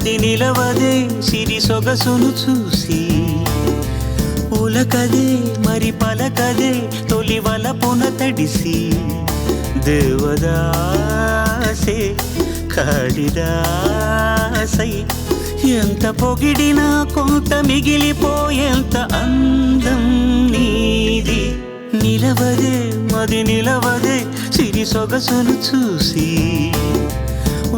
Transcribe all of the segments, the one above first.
మది నిలవదే సిరి సొగసును చూసి ఉలకదే మరి పలకదే తొలి వలపున తడిసి దేవదాసే కాళిదాసై ఎంత పొగిడినా కొంత మిగిలిపోయేంత అందం నీది నిలవదే మది నిలవదే సిరి సొగసును చూసి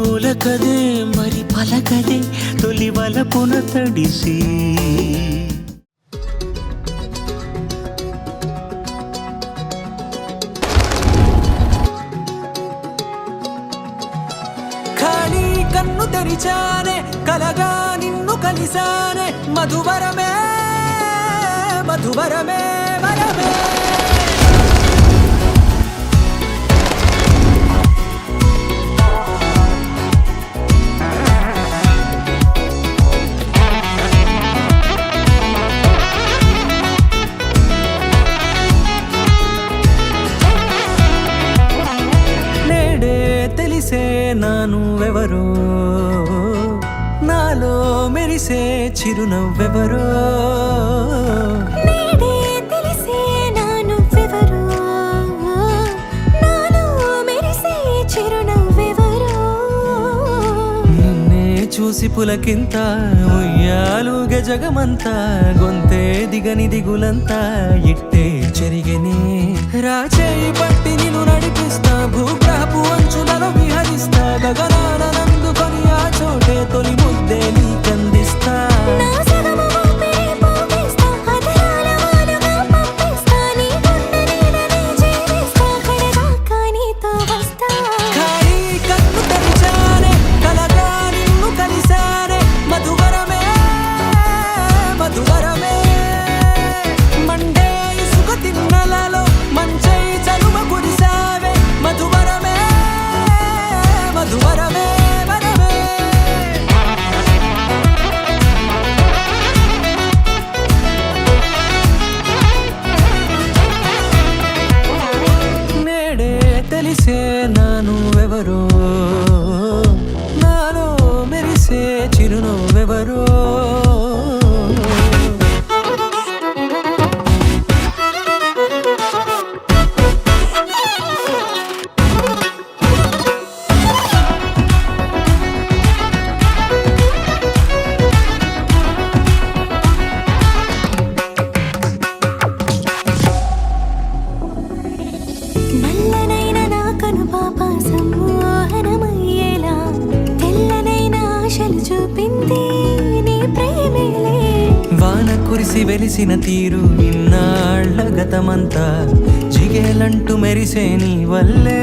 ఉలకదే మరి పలకదే తొలి వలపున తడిసి ఖాళీ కన్ను తెరిచానే కలగా నిన్ను కలిసానే మధువరమే మధువరమే వరమే నానువెవరో నాలో మెరిసే చిరునవ్వెవరో నేడే తెలిసే నానువెవరో నాలో మెరిసే చిరునవ్వెవరో నిన్నే చూసి పులకింత ఉయ్యాలుగే జగమంతా గొంతే దిగని దిగులంతా ఇట్టే చెరిగనే రాచేయి పట్టి నిన్ను నడిపిస్తా భూగ్రహపు అంచులలో విహరిస్తా గగనాన నందుకొని ఆ చోటే తొలి ముద్దే నీకందిస్తా నా సగము ఊపిరి పోగిస్తా అదరాల వానగా పంపిస్తా నీ గుండె నీడనే జీవిస్తా కడదాకా నీతో వస్తా ఖాళీ కన్ను తెరిచానే కలగా నిన్ను కలిసానే మధువరమే మధువరమే మండే ఇసుక తిన్నలలో మంచై చలువ కురిసావే మధువరమే మధువరమే వరమే నేడే తెలిసే నానువెవరో నాలో మెరిసే చిరునవ్వెవరో నల్లనైన నా కనుపాప సమ్మోహనమయ్యేలా తెల్లనైన ఆశలు చూపింది నీ ప్రేమేలే వాన కురిసి వెలిసిన తీరు ఇన్నాళ్ల గతమంతా జిగేలంటూ మెరిసే నీ వల్లే